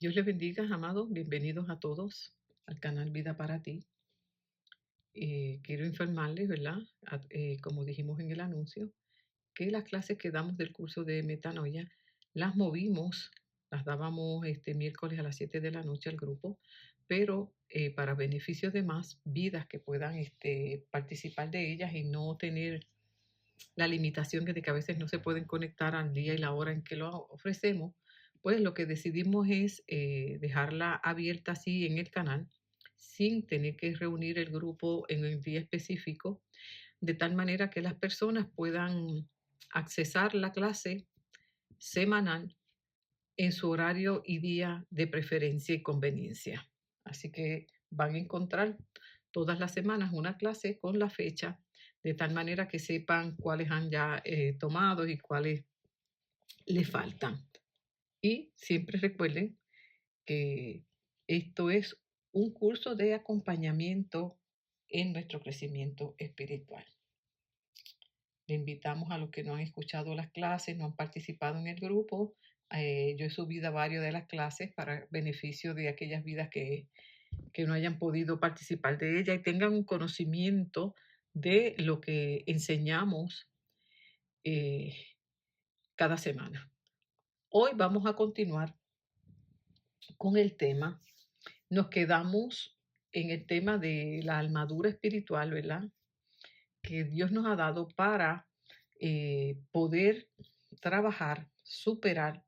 Dios les bendiga, amados. Bienvenidos a todos al canal Vida para Ti. Quiero informarles, ¿verdad? Como dijimos en el anuncio, que las clases que damos del curso de metanoia las movimos, las dábamos este miércoles a las 7 de la noche al grupo, pero para beneficio de más vidas que puedan participar de ellas y no tener la limitación de que a veces no se pueden conectar al día y la hora en que lo ofrecemos, pues lo que decidimos es dejarla abierta así en el canal sin tener que reunir el grupo en el día específico, de tal manera que las personas puedan accesar la clase semanal en su horario y día de preferencia y conveniencia. Así que van a encontrar todas las semanas una clase con la fecha, de tal manera que sepan cuáles han ya tomado y cuáles les faltan. Y siempre recuerden que esto es un curso de acompañamiento en nuestro crecimiento espiritual. Le invitamos a los que no han escuchado las clases, no han participado en el grupo. Yo he subido varias de las clases para beneficio de aquellas vidas que no hayan podido participar de ella y tengan un conocimiento de lo que enseñamos eh, cada semana. Hoy vamos a continuar con el tema. Nos quedamos en el tema de la armadura espiritual, ¿verdad? Que Dios nos ha dado para poder trabajar, superar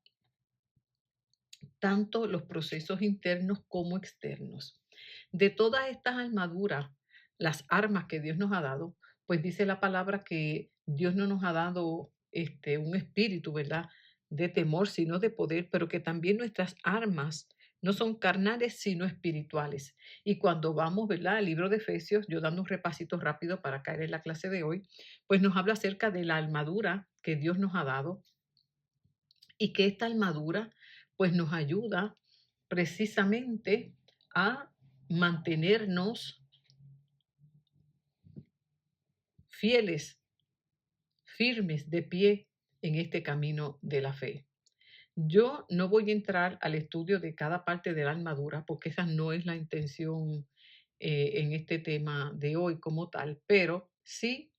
tanto los procesos internos como externos. De todas estas armaduras, las armas que Dios nos ha dado, pues dice la palabra que Dios no nos ha dado un espíritu, ¿verdad? De temor, sino de poder, pero que también nuestras armas no son carnales, sino espirituales. Y cuando vamos, ¿verdad? Al libro de Efesios, yo dando un repasito rápido para caer en la clase de hoy, pues nos habla acerca de la armadura que Dios nos ha dado y que esta armadura pues nos ayuda precisamente a mantenernos fieles, firmes, de pie en este camino de la fe. Yo no voy a entrar al estudio de cada parte de la armadura porque esa no es la intención en este tema de hoy como tal, pero sí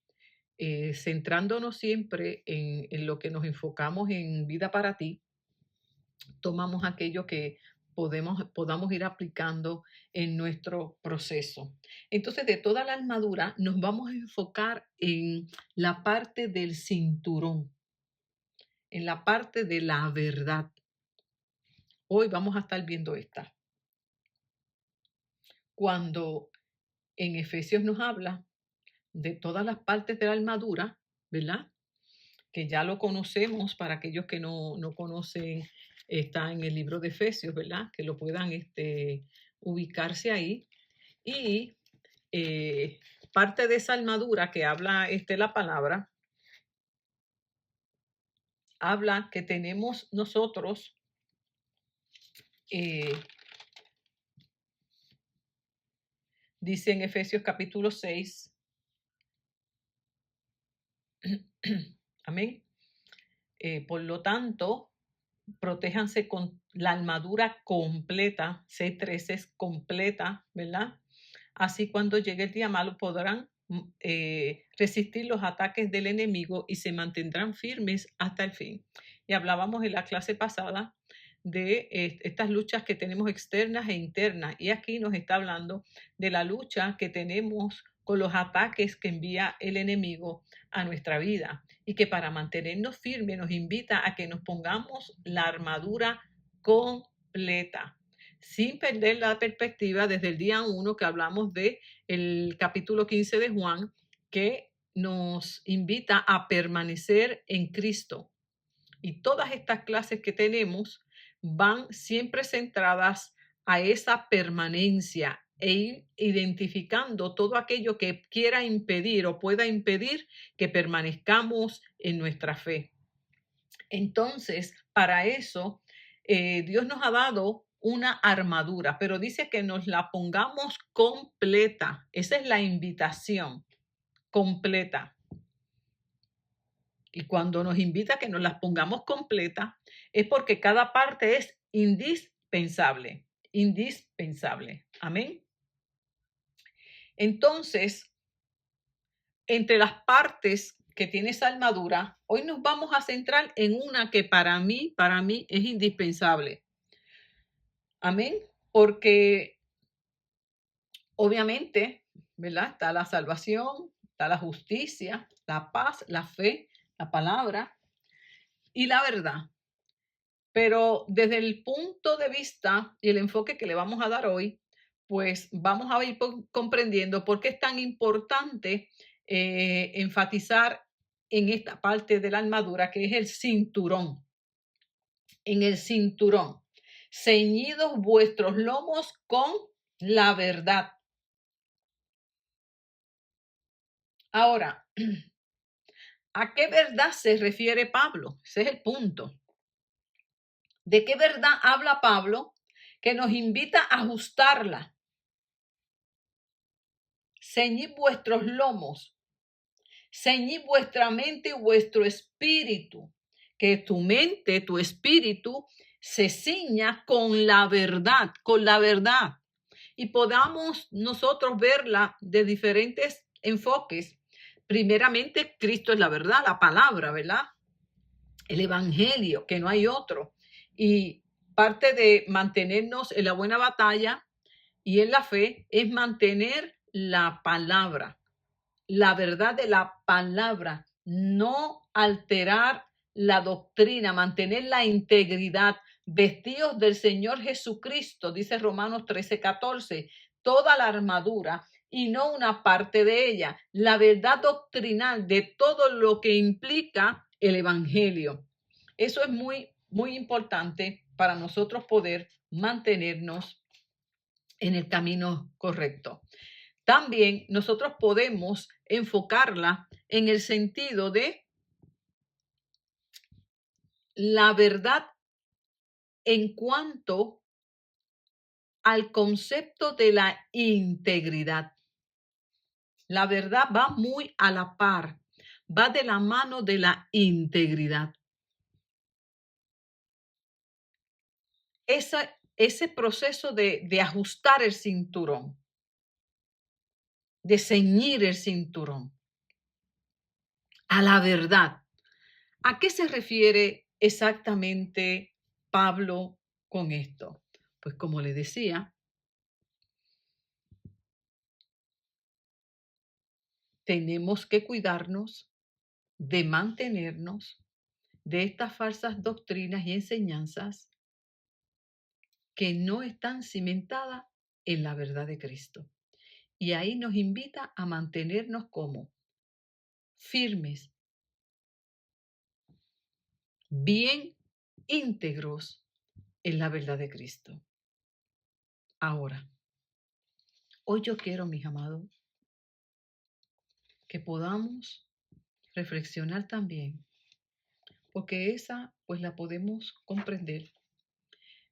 centrándonos siempre en lo que nos enfocamos en Vida para Ti, tomamos aquello que podamos ir aplicando en nuestro proceso. Entonces, de toda la armadura, nos vamos a enfocar en la parte del cinturón, en la parte de la verdad. Hoy vamos a estar viendo esta. Cuando en Efesios nos habla de todas las partes de la armadura, ¿verdad? Que ya lo conocemos para aquellos que no conocen, está en el libro de Efesios, ¿verdad? Que lo puedan ubicarse ahí. Y parte de esa armadura que habla la palabra, habla que tenemos nosotros dice en Efesios capítulo 6, amén. Por lo tanto, protéjanse con la armadura completa, 6:13 es completa, ¿verdad? Así cuando llegue el día malo podrán resistir los ataques del enemigo y se mantendrán firmes hasta el fin. Y hablábamos en la clase pasada de estas luchas que tenemos externas e internas. Y aquí nos está hablando de la lucha que tenemos con los ataques que envía el enemigo a nuestra vida y que para mantenernos firmes nos invita a que nos pongamos la armadura completa, sin perder la perspectiva desde el día 1 que hablamos de el capítulo 15 de Juan, que nos invita a permanecer en Cristo. Y todas estas clases que tenemos van siempre centradas a esa permanencia e ir identificando todo aquello que quiera impedir o pueda impedir que permanezcamos en nuestra fe. Entonces, para eso, Dios nos ha dado una armadura, pero dice que nos la pongamos completa. Esa es la invitación, completa. Y cuando nos invita a que nos las pongamos completa, es porque cada parte es indispensable. indispensable, indispensable. Amén. Entonces, entre las partes que tiene esa armadura, hoy nos vamos a centrar en una que para mí es indispensable. Amén. Porque obviamente, ¿verdad? Está la salvación, está la justicia, la paz, la fe, la palabra y la verdad. Pero desde el punto de vista y el enfoque que le vamos a dar hoy, pues vamos a ir comprendiendo por qué es tan importante enfatizar en esta parte de la armadura que es el cinturón. En el cinturón, ceñidos vuestros lomos con la verdad. Ahora, ¿a qué verdad se refiere Pablo? Ese es el punto. ¿De qué verdad habla Pablo que nos invita a ajustarla? Ceñid vuestros lomos, ceñid vuestra mente y vuestro espíritu, que tu mente, tu espíritu se ciña con la verdad, y podamos nosotros verla de diferentes enfoques. Primeramente, Cristo es la verdad, la palabra, ¿verdad? El evangelio, que no hay otro. Y parte de mantenernos en la buena batalla y en la fe es mantener la palabra, la verdad de la palabra, no alterar la doctrina, mantener la integridad, vestidos del Señor Jesucristo, dice Romanos 13:14, toda la armadura y no una parte de ella, la verdad doctrinal de todo lo que implica el evangelio. Eso es muy, muy importante para nosotros poder mantenernos en el camino correcto. También nosotros podemos enfocarla en el sentido de la verdad en cuanto al concepto de la integridad. La verdad va muy a la par, va de la mano de la integridad. Ese proceso de ajustar el cinturón, de ceñir el cinturón a la verdad. ¿A qué se refiere exactamente Pablo con esto? Pues como le decía, tenemos que cuidarnos de mantenernos de estas falsas doctrinas y enseñanzas que no están cimentadas en la verdad de Cristo. Y ahí nos invita a mantenernos como firmes, bien íntegros en la verdad de Cristo. Ahora, hoy yo quiero, mis amados, que podamos reflexionar también, porque esa pues la podemos comprender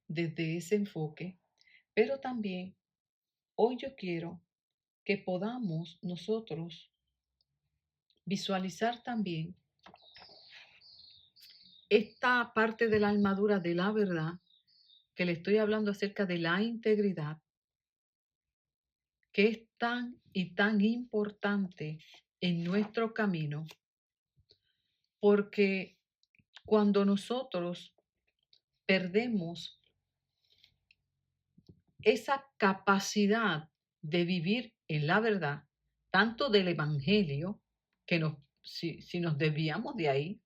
desde ese enfoque, pero también hoy yo quiero que podamos nosotros visualizar también esta parte de la armadura de la verdad, que le estoy hablando acerca de la integridad, que es tan y tan importante en nuestro camino, porque cuando nosotros perdemos esa capacidad de vivir en la verdad, tanto del evangelio, que si nos desviamos de ahí,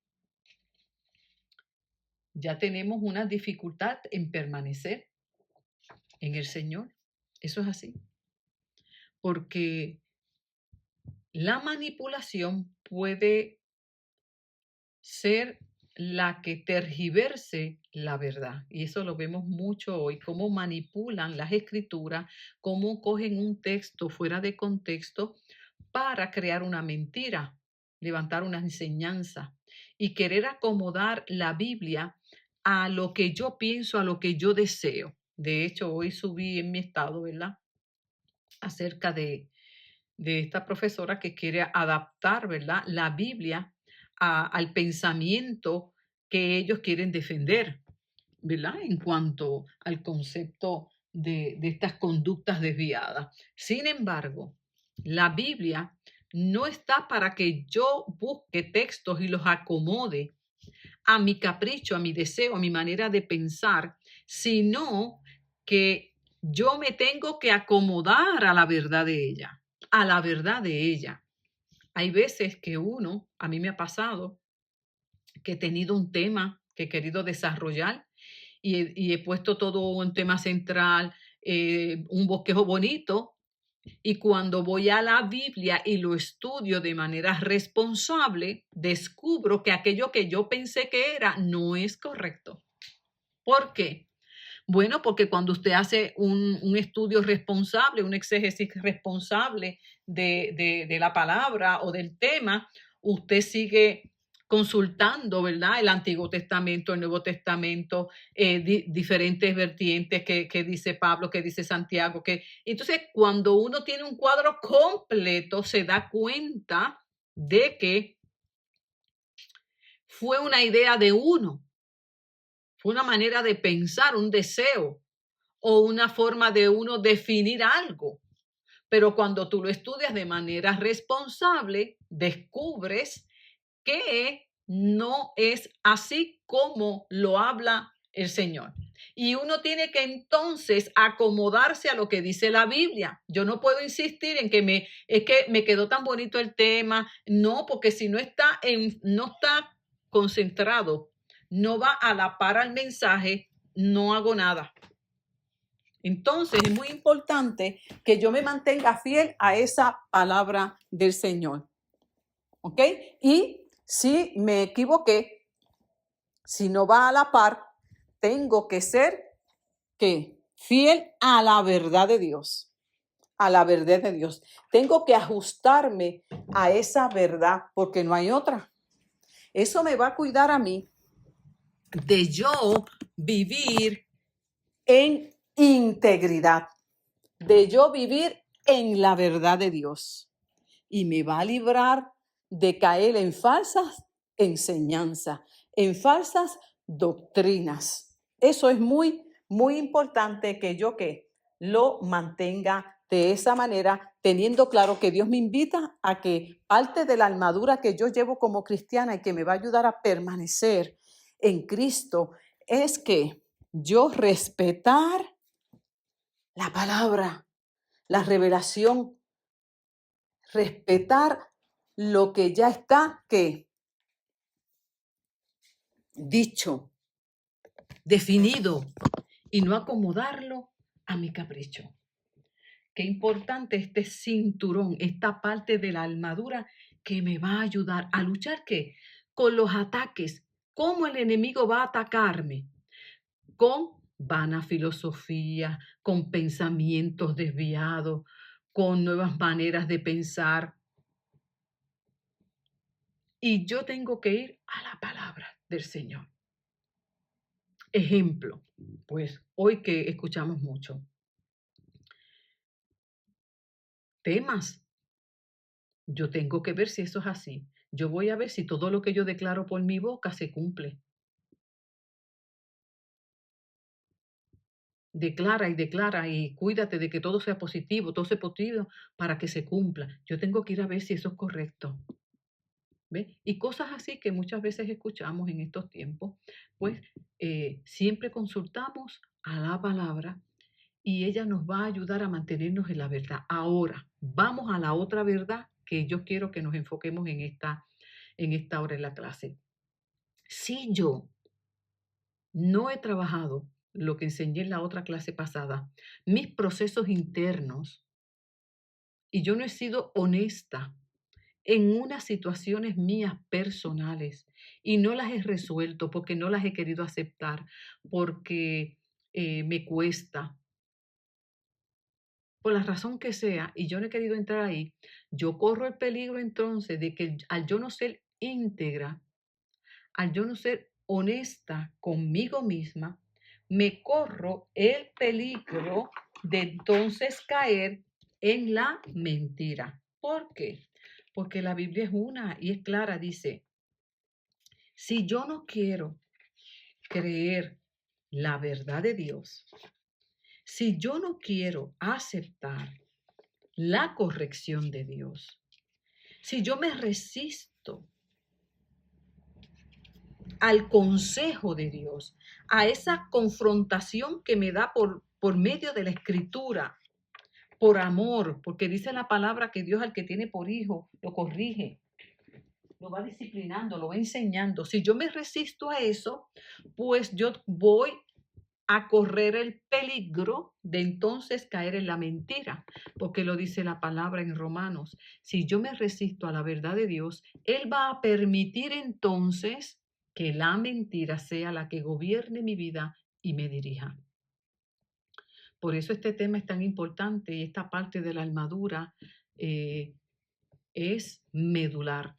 ya tenemos una dificultad en permanecer en el Señor. Eso es así. Porque la manipulación puede ser la que tergiverse la verdad. Y eso lo vemos mucho hoy, cómo manipulan las escrituras, cómo cogen un texto fuera de contexto para crear una mentira, levantar una enseñanza y querer acomodar la Biblia a lo que yo pienso, a lo que yo deseo. De hecho, hoy subí en mi estado, ¿verdad? Acerca de esta profesora que quiere adaptar, ¿verdad? La Biblia al pensamiento que ellos quieren defender. ¿verdad? En cuanto al concepto de estas conductas desviadas. Sin embargo, la Biblia no está para que yo busque textos y los acomode a mi capricho, a mi deseo, a mi manera de pensar, sino que yo me tengo que acomodar a la verdad de ella, a la verdad de ella. Hay veces que a mí me ha pasado, que he tenido un tema que he querido desarrollar y he puesto todo un tema central, un bosquejo bonito, y cuando voy a la Biblia y lo estudio de manera responsable, descubro que aquello que yo pensé que era no es correcto. ¿Por qué? Bueno, porque cuando usted hace un estudio responsable, un exégesis responsable de la palabra o del tema, usted sigue consultando, ¿verdad? El Antiguo Testamento, el Nuevo Testamento, diferentes vertientes que dice Pablo, que dice Santiago. Entonces, cuando uno tiene un cuadro completo, se da cuenta de que fue una idea de uno, fue una manera de pensar, un deseo o una forma de uno definir algo. Pero cuando tú lo estudias de manera responsable, descubres que no es así como lo habla el Señor. Y uno tiene que entonces acomodarse a lo que dice la Biblia. Yo no puedo insistir en que es que me quedó tan bonito el tema. No, porque si no está concentrado, no va a la par al mensaje, no hago nada. Entonces es muy importante que yo me mantenga fiel a esa palabra del Señor. ¿Ok? Y si me equivoqué, si no va a la par, tengo que ser ¿qué? Fiel a la verdad de Dios. A la verdad de Dios. Tengo que ajustarme a esa verdad porque no hay otra. Eso me va a cuidar a mí de yo vivir en integridad, de yo vivir en la verdad de Dios. Y me va a librar de caer en falsas enseñanzas, en falsas doctrinas. Eso es muy, muy importante que yo lo mantenga de esa manera, teniendo claro que Dios me invita a que parte de la armadura que yo llevo como cristiana y que me va a ayudar a permanecer en Cristo es que yo respetar la palabra, la revelación, respetar lo que ya está, ¿qué? Dicho, definido, y no acomodarlo a mi capricho. Qué importante este cinturón, esta parte de la armadura que me va a ayudar a luchar, ¿qué? Con los ataques. ¿Cómo el enemigo va a atacarme? Con vana filosofía, con pensamientos desviados, con nuevas maneras de pensar. Y yo tengo que ir a la palabra del Señor. Ejemplo, pues hoy que escuchamos mucho temas, yo tengo que ver si eso es así. Yo voy a ver si todo lo que yo declaro por mi boca se cumple. Declara y cuídate de que todo sea positivo para que se cumpla. Yo tengo que ir a ver si eso es correcto. ¿Ve? Y cosas así que muchas veces escuchamos en estos tiempos, pues siempre consultamos a la palabra y ella nos va a ayudar a mantenernos en la verdad. Ahora, vamos a la otra verdad que yo quiero que nos enfoquemos en esta hora en la clase. Si yo no he trabajado lo que enseñé en la otra clase pasada, mis procesos internos, y yo no he sido honesta en unas situaciones mías personales y no las he resuelto porque no las he querido aceptar, porque me cuesta, por la razón que sea, y yo no he querido entrar ahí, yo corro el peligro entonces de que al yo no ser íntegra, al yo no ser honesta conmigo misma, me corro el peligro de entonces caer en la mentira. ¿Por qué? Porque la Biblia es una y es clara, dice, si yo no quiero creer la verdad de Dios, si yo no quiero aceptar la corrección de Dios, si yo me resisto al consejo de Dios, a esa confrontación que me da por medio de la escritura, por amor, porque dice la palabra que Dios al que tiene por hijo lo corrige, lo va disciplinando, lo va enseñando. Si yo me resisto a eso, pues yo voy a correr el peligro de entonces caer en la mentira, porque lo dice la palabra en Romanos. Si yo me resisto a la verdad de Dios, Él va a permitir entonces que la mentira sea la que gobierne mi vida y me dirija. Por eso este tema es tan importante y esta parte de la armadura eh, es medular,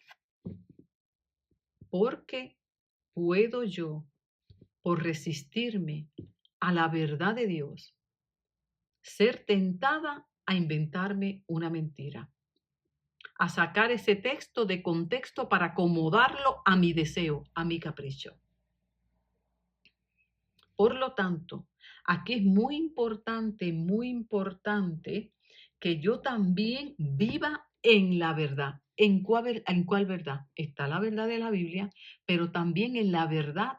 porque puedo yo, por resistirme a la verdad de Dios, ser tentada a inventarme una mentira, a sacar ese texto de contexto para acomodarlo a mi deseo, a mi capricho. Por lo tanto, aquí es muy importante que yo también viva en la verdad. En cuál verdad? Está la verdad de la Biblia, pero también en la verdad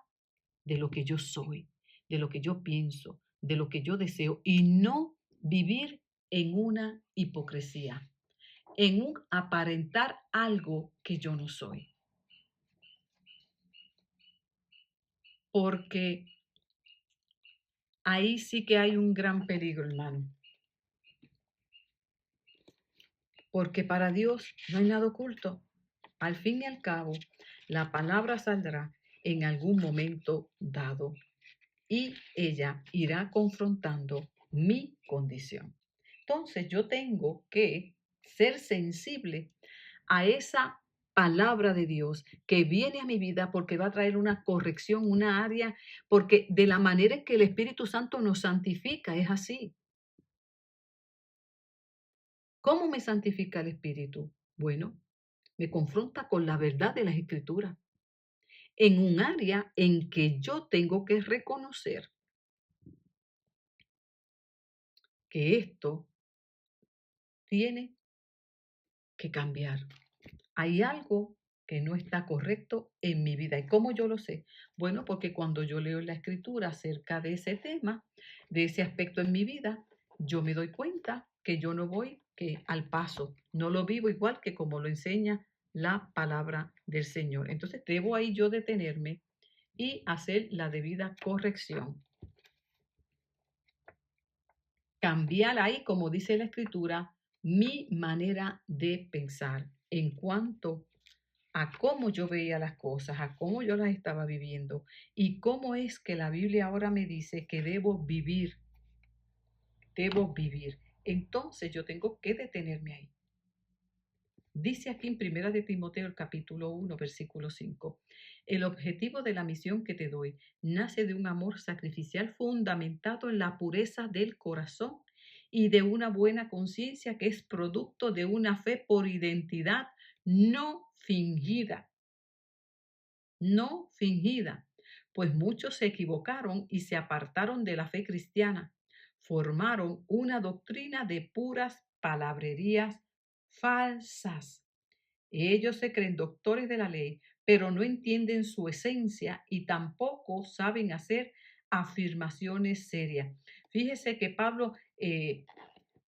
de lo que yo soy, de lo que yo pienso, de lo que yo deseo, y no vivir en una hipocresía, en un aparentar algo que yo no soy. Porque ahí sí que hay un gran peligro, hermano. Porque para Dios no hay nada oculto. Al fin y al cabo, la palabra saldrá en algún momento dado y ella irá confrontando mi condición. Entonces yo tengo que ser sensible a esa palabra de Dios que viene a mi vida porque va a traer una corrección, una área, porque de la manera en que el Espíritu Santo nos santifica es así. ¿Cómo me santifica el Espíritu? Bueno, me confronta con la verdad de las Escrituras en un área en que yo tengo que reconocer que esto tiene que cambiar. Hay algo que no está correcto en mi vida. ¿Y cómo yo lo sé? Bueno, porque cuando yo leo la escritura acerca de ese tema, de ese aspecto en mi vida, yo me doy cuenta que yo no voy que al paso, no lo vivo igual que como lo enseña la palabra del Señor. Entonces debo ahí yo detenerme y hacer la debida corrección. Cambiar ahí, como dice la escritura, mi manera de pensar en cuanto a cómo yo veía las cosas, a cómo yo las estaba viviendo y cómo es que la Biblia ahora me dice que debo vivir, debo vivir. Entonces yo tengo que detenerme ahí. Dice aquí en Primera de Timoteo, el capítulo 1, versículo 5, el objetivo de la misión que te doy nace de un amor sacrificial fundamentado en la pureza del corazón y de una buena conciencia que es producto de una fe por identidad no fingida, no fingida, pues muchos se equivocaron y se apartaron de la fe cristiana, formaron una doctrina de puras palabrerías falsas. Ellos se creen doctores de la ley, pero no entienden su esencia y tampoco saben hacer afirmaciones serias. Fíjese que Pablo,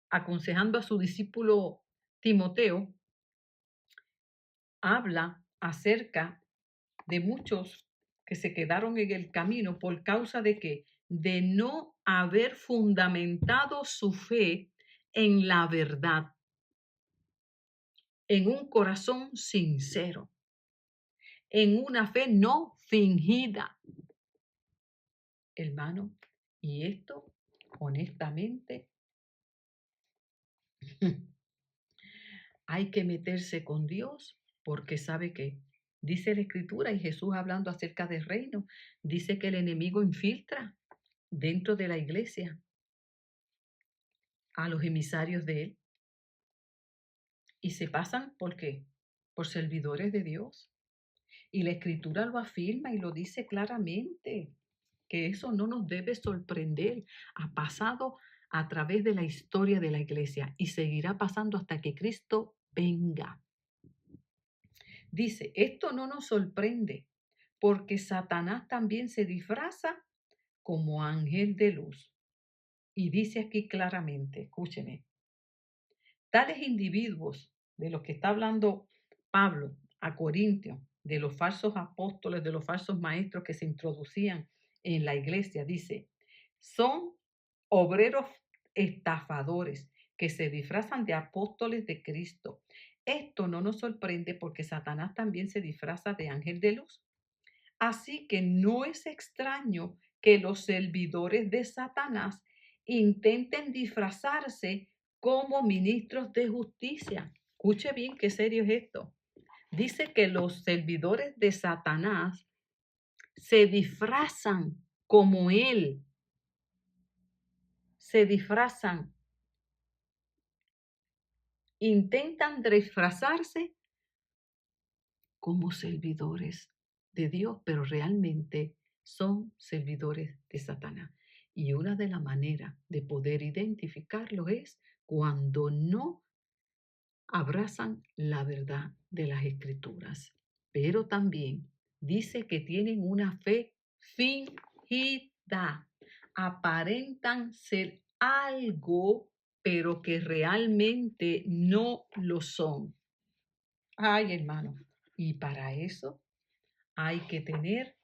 aconsejando a su discípulo Timoteo, habla acerca de muchos que se quedaron en el camino por causa de que de no haber fundamentado su fe en la verdad, en un corazón sincero, en una fe no fingida, hermano. Y esto, honestamente, hay que meterse con Dios porque sabe que dice la Escritura y Jesús hablando acerca del reino, dice que el enemigo infiltra dentro de la iglesia a los emisarios de él y se pasan ¿por qué? Por servidores de Dios. Y la Escritura lo afirma y lo dice claramente. que eso no nos debe sorprender. Ha pasado a través de la historia de la iglesia y seguirá pasando hasta que Cristo venga. Dice, esto no nos sorprende porque Satanás también se disfraza como ángel de luz. Y dice aquí claramente, escúcheme, tales individuos de los que está hablando Pablo a Corintios, de los falsos apóstoles, de los falsos maestros que se introducían en la iglesia, dice, son obreros estafadores que se disfrazan de apóstoles de Cristo. Esto no nos sorprende porque Satanás también se disfraza de ángel de luz. Así que no es extraño que los servidores de Satanás intenten disfrazarse como ministros de justicia. Escuche bien qué serio es esto. Dice que los servidores de Satanás se disfrazan como él, se disfrazan, intentan disfrazarse como servidores de Dios, pero realmente son servidores de Satanás. Y una de las maneras de poder identificarlo es cuando no abrazan la verdad de las escrituras. Pero también dice que tienen una fe fingida. Aparentan ser algo, pero que realmente no lo son. Ay, hermano. Y para eso hay que tener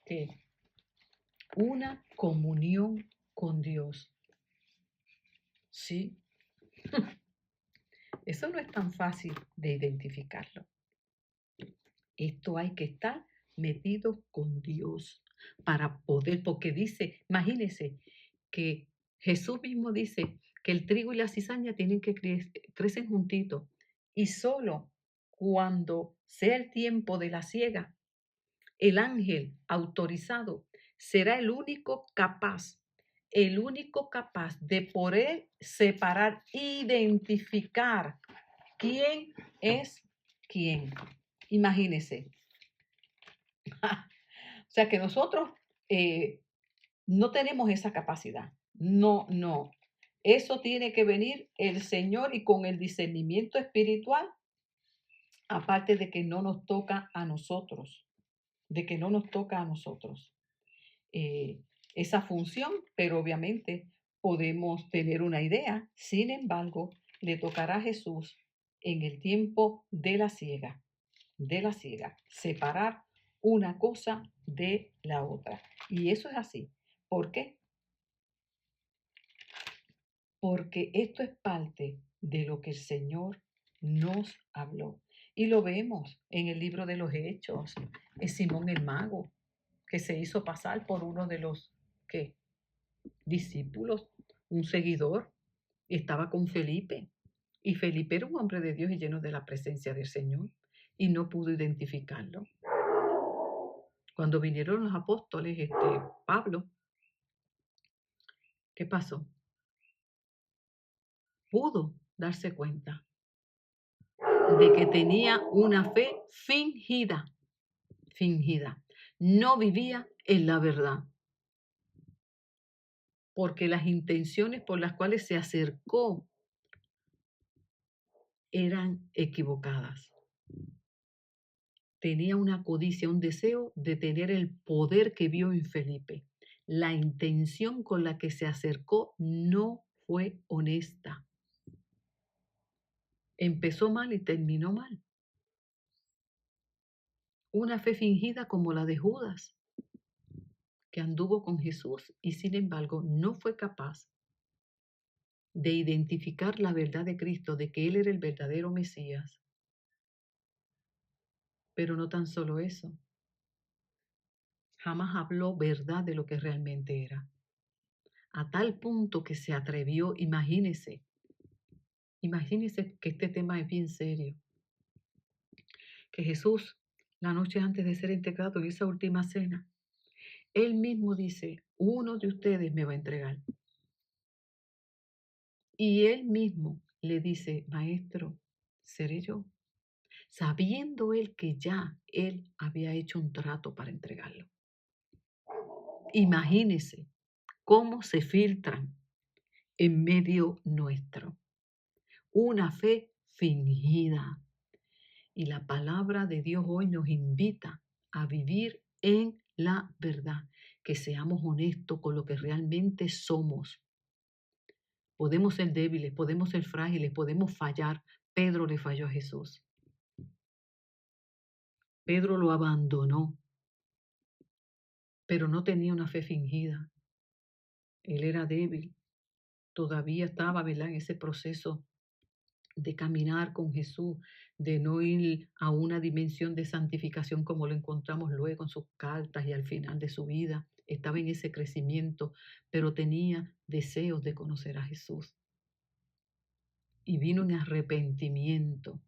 una comunión con Dios. Sí, eso no es tan fácil de identificarlo. Esto hay que estar metido con Dios para poder, porque dice, imagínense que Jesús mismo dice que el trigo y la cizaña tienen que crecen juntitos y solo cuando sea el tiempo de la siega, el ángel autorizado será el único capaz de poder separar, identificar quién es quién. Imagínense. O sea que nosotros no tenemos esa capacidad. No, no. Eso tiene que venir el Señor y con el discernimiento espiritual, aparte de que no nos toca a nosotros, eh, esa función, pero obviamente podemos tener una idea. Sin embargo, le tocará a Jesús en el tiempo de la ciega, separar una cosa de la otra. Y eso es así. ¿Por qué? Porque esto es parte de lo que el Señor nos habló. Y lo vemos en el libro de los Hechos. Es Simón el mago, que se hizo pasar por uno de los ¿qué? Discípulos, un seguidor, y estaba con Felipe. Y Felipe era un hombre de Dios y lleno de la presencia del Señor, y no pudo identificarlo. Cuando vinieron los apóstoles, Pablo, ¿qué pasó? Pudo darse cuenta de que tenía una fe fingida. No vivía en la verdad, porque las intenciones por las cuales se acercó eran equivocadas. Tenía una codicia, un deseo de tener el poder que vio en Felipe. La intención con la que se acercó no fue honesta. Empezó mal y terminó mal. Una fe fingida como la de Judas, que anduvo con Jesús y sin embargo no fue capaz de identificar la verdad de Cristo, de que Él era el verdadero Mesías. Pero no tan solo eso, jamás habló verdad de lo que realmente era. A tal punto que se atrevió, imagínese que este tema es bien serio, que Jesús, la noche antes de ser entregado en esa última cena, Él mismo dice, uno de ustedes me va a entregar. Y Él mismo le dice, maestro, seré yo, sabiendo Él que ya Él había hecho un trato para entregarlo. Imagínese cómo se filtran en medio nuestro. Una fe fingida. Y la palabra de Dios hoy nos invita a vivir en la verdad, que seamos honestos con lo que realmente somos. Podemos ser débiles, podemos ser frágiles, podemos fallar. Pedro le falló a Jesús. Pedro lo abandonó, pero no tenía una fe fingida. Él era débil, todavía estaba, ¿verdad?, en ese proceso de caminar con Jesús, de no ir a una dimensión de santificación como lo encontramos luego en sus cartas y al final de su vida. Estaba en ese crecimiento, pero tenía deseos de conocer a Jesús. Y vino en arrepentimiento,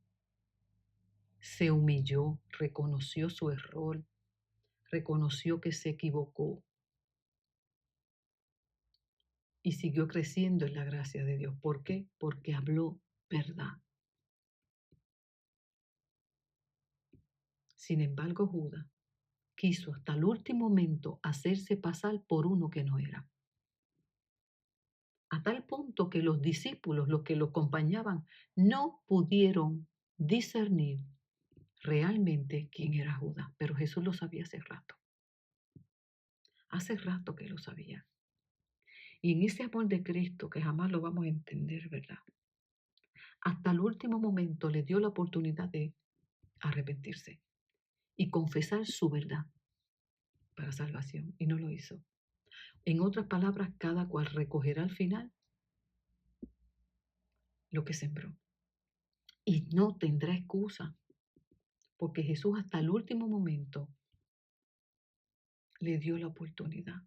se humilló, reconoció su error, reconoció que se equivocó y siguió creciendo en la gracia de Dios. ¿Por qué? Porque habló verdad. Sin embargo, Judas quiso hasta el último momento hacerse pasar por uno que no era. A tal punto que los discípulos, los que lo acompañaban, no pudieron discernir realmente quién era Judas, pero Jesús lo sabía hace rato que lo sabía. Y en ese amor de Cristo que jamás lo vamos a entender, ¿verdad? Hasta el último momento le dio la oportunidad de arrepentirse y confesar su verdad para salvación, y no lo hizo. En otras palabras, cada cual recogerá al final lo que sembró. Y no tendrá excusa, porque Jesús hasta el último momento le dio la oportunidad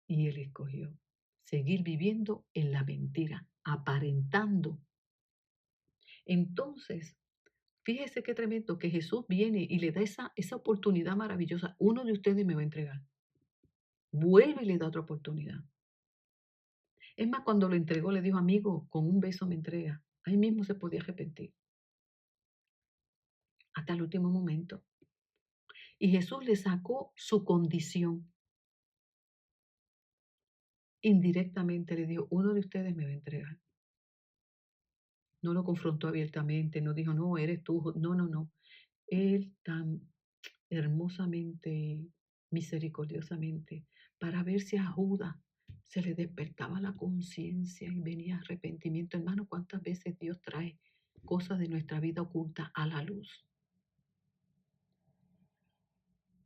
y él escogió seguir viviendo en la mentira, aparentando. Entonces, fíjese qué tremendo que Jesús viene y le da esa oportunidad maravillosa. Uno de ustedes me va a entregar. Vuelve y le da otra oportunidad. Es más, cuando lo entregó, le dijo, amigo, con un beso me entrega. Ahí mismo se podía arrepentir. Hasta el último momento. Y Jesús le sacó su condición. Indirectamente le dijo, uno de ustedes me va a entregar. No lo confrontó abiertamente, no dijo, no, eres tú. No, no, no. Él tan hermosamente, misericordiosamente, para ver si a Judas se le despertaba la conciencia y venía arrepentimiento. Hermano, ¿cuántas veces Dios trae cosas de nuestra vida oculta a la luz?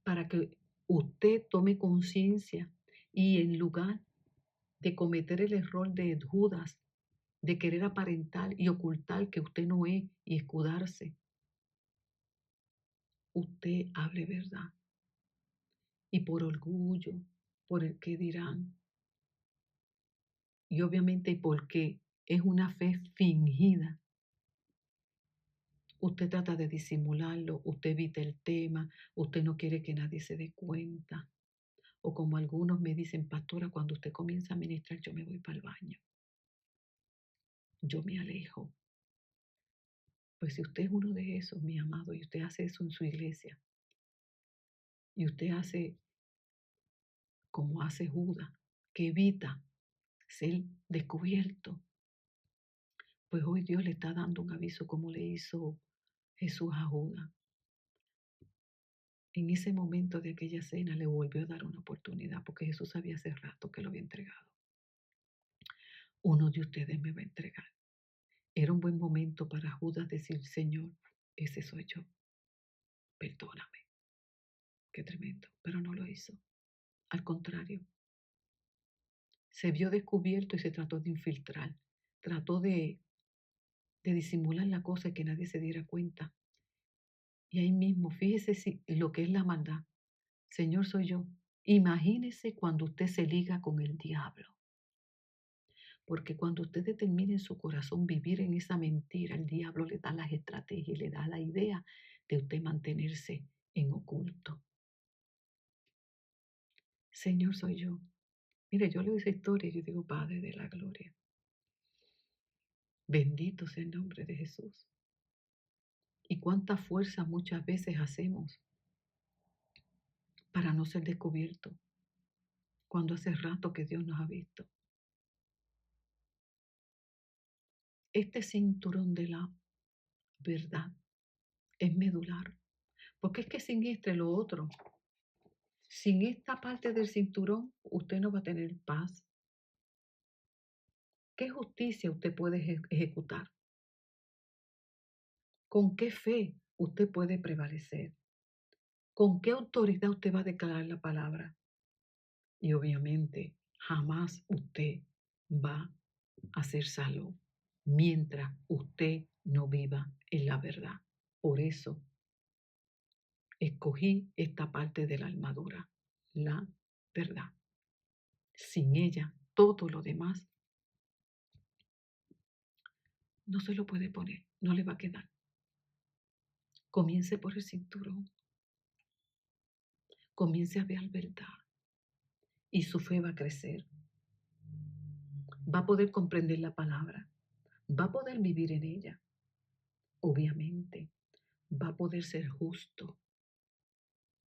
Para que usted tome conciencia y en lugar de cometer el error de Judas, de querer aparentar y ocultar que usted no es y escudarse, usted hable verdad. Y por orgullo, por el que dirán, y obviamente porque es una fe fingida, usted trata de disimularlo, usted evita el tema, usted no quiere que nadie se dé cuenta. O como algunos me dicen, pastora, cuando usted comienza a ministrar, yo me voy para el baño. Yo me alejo. Pues si usted es uno de esos, mi amado, y usted hace eso en su iglesia, y usted hace como hace Judas, que evita ser descubierto, pues hoy Dios le está dando un aviso como le hizo Jesús a Judas. En ese momento de aquella cena le volvió a dar una oportunidad porque Jesús sabía hace rato que lo había entregado. Uno de ustedes me va a entregar. Era un buen momento para Judas decir, Señor, ese soy yo. Perdóname. Qué tremendo. Pero no lo hizo. Al contrario, se vio descubierto y se trató de infiltrar. Trató de disimular la cosa y que nadie se diera cuenta. Y ahí mismo, fíjese lo que es la maldad. Señor, soy yo. Imagínese cuando usted se liga con el diablo. Porque cuando usted determina en su corazón vivir en esa mentira, el diablo le da las estrategias, le da la idea de usted mantenerse en oculto. Señor, soy yo. Mire, yo leo esa historia y yo digo, Padre de la gloria. Bendito sea el nombre de Jesús. Y cuánta fuerza muchas veces hacemos para no ser descubierto. cuando hace rato que Dios nos ha visto. Este cinturón de la verdad es medular, porque es que sin lo otro, sin esta parte del cinturón, usted no va a tener paz. ¿Qué justicia usted puede ejecutar? ¿Con qué fe usted puede prevalecer? ¿Con qué autoridad usted va a declarar la palabra? Y obviamente jamás usted va a ser salvo mientras usted no viva en la verdad. Por eso escogí esta parte de la armadura, la verdad. Sin ella, todo lo demás no se lo puede poner, no le va a quedar. Comience por el cinturón, comience a ver verdad y su fe va a crecer. Va a poder comprender la palabra, va a poder vivir en ella. Obviamente, va a poder ser justo,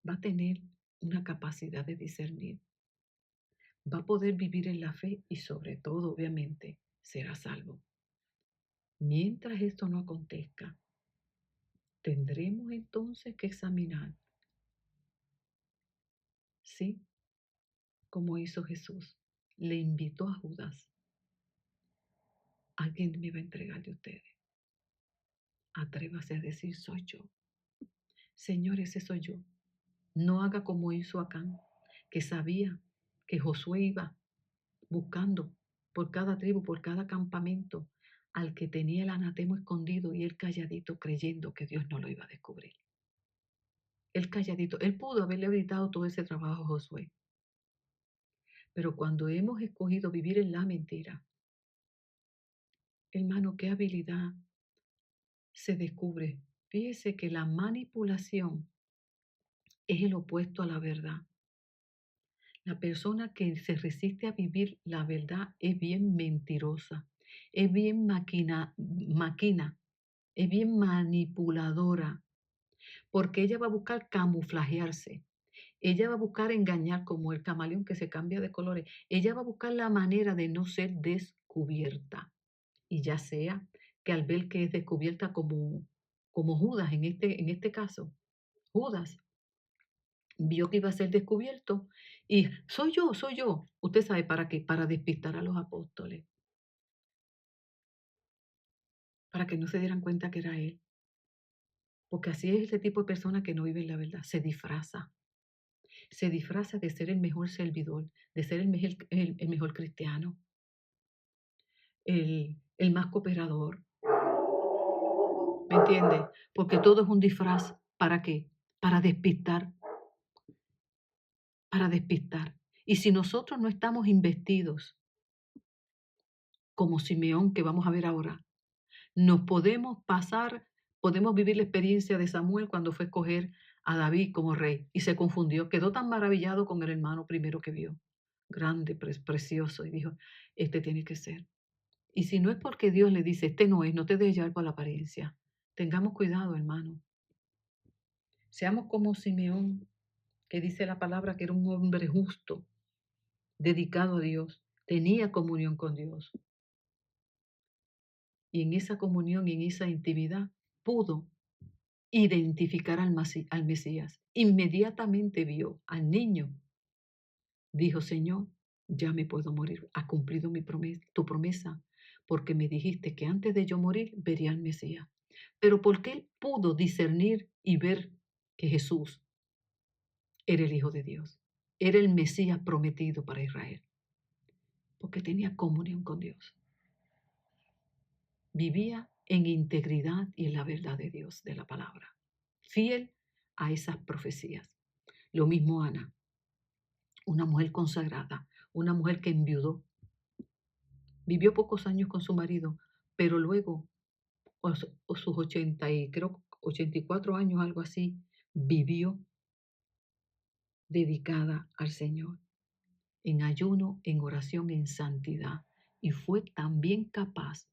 va a tener una capacidad de discernir, va a poder vivir en la fe y sobre todo, obviamente, será salvo. Mientras esto no acontezca, tendremos entonces que examinar, ¿sí? Como hizo Jesús. Le invitó a Judas. Alguien me va a entregar de ustedes. Atrévase a decir, soy yo. Señor, ese soy yo. No haga como hizo Acán, que sabía que Josué iba buscando por cada tribu, por cada campamento, al que tenía el anatema escondido y él calladito creyendo que Dios no lo iba a descubrir. Él calladito, él pudo haberle evitado todo ese trabajo a Josué. Pero cuando hemos escogido vivir en la mentira, hermano, qué habilidad se descubre. Fíjese que la manipulación es el opuesto a la verdad. La persona que se resiste a vivir la verdad es bien mentirosa, es bien maquina, es bien manipuladora, porque ella va a buscar camuflajearse, ella va a buscar engañar como el camaleón que se cambia de colores, ella va a buscar la manera de no ser descubierta. Y ya sea que al ver que es descubierta como Judas en este caso, Judas vio que iba a ser descubierto y soy yo, soy yo. Usted sabe para qué, para despistar a los apóstoles, para que no se dieran cuenta que era él. Porque así es ese tipo de persona que no vive en la verdad, se disfraza de ser el mejor servidor, de ser el mejor cristiano, el más cooperador. ¿Me entiende? Porque todo es un disfraz. ¿Para qué? Para despistar, para despistar. Y si nosotros no estamos investidos como Simeón, que vamos a ver ahora, nos podemos vivir la experiencia de Samuel cuando fue a escoger a David como rey y se confundió, quedó tan maravillado con el hermano primero que vio, grande, precioso, y dijo, este tiene que ser. Y si no es porque Dios le dice, este no es, no te dejes llevar por la apariencia. Tengamos cuidado, hermano. Seamos como Simeón, que dice la palabra que era un hombre justo, dedicado a Dios, tenía comunión con Dios. Y en esa comunión y en esa intimidad pudo identificar al Mesías. Inmediatamente vio al niño. Dijo, Señor, ya me puedo morir. Has cumplido tu promesa, porque me dijiste que antes de yo morir vería al Mesías. Pero porque él pudo discernir y ver que Jesús era el Hijo de Dios, era el Mesías prometido para Israel, porque tenía comunión con Dios. Vivía en integridad y en la verdad de Dios, de la palabra, fiel a esas profecías. Lo mismo Ana, una mujer consagrada, una mujer que enviudó, vivió pocos años con su marido, pero luego, sus 84 años, algo así, vivió dedicada al Señor, en ayuno, en oración, en santidad, y fue también capaz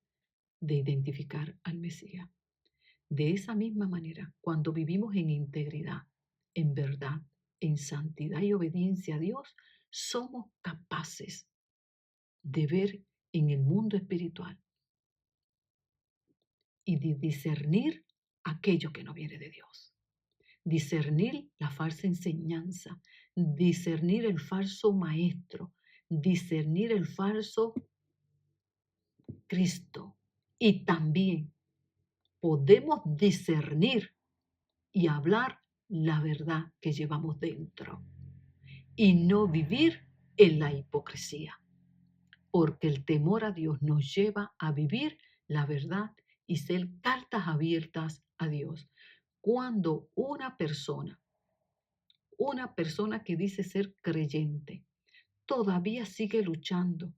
de identificar al Mesías. De esa misma manera, cuando vivimos en integridad, en verdad, en santidad y obediencia a Dios, somos capaces de ver en el mundo espiritual y de discernir aquello que no viene de Dios. Discernir la falsa enseñanza, discernir el falso maestro, discernir el falso Cristo. Y también podemos discernir y hablar la verdad que llevamos dentro y no vivir en la hipocresía, porque el temor a Dios nos lleva a vivir la verdad y ser cartas abiertas a Dios. Cuando una persona que dice ser creyente, todavía sigue luchando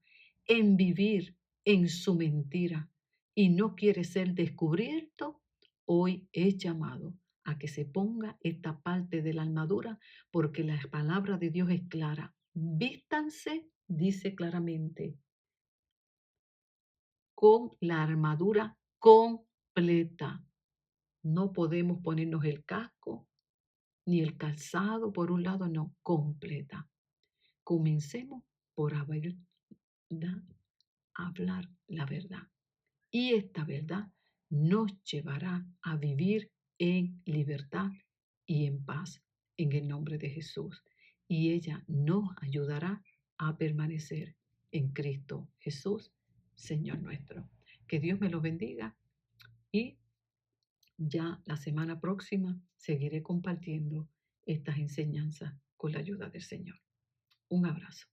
en vivir en su mentira y no quiere ser descubierto, hoy es llamado a que se ponga esta parte de la armadura, porque la palabra de Dios es clara. Vístanse, dice claramente, con la armadura completa. No podemos ponernos el casco ni el calzado por un lado, no, completa. Comencemos por hablar la verdad. Y esta verdad nos llevará a vivir en libertad y en paz en el nombre de Jesús. Y ella nos ayudará a permanecer en Cristo Jesús, Señor nuestro. Que Dios me lo bendiga y ya la semana próxima seguiré compartiendo estas enseñanzas con la ayuda del Señor. Un abrazo.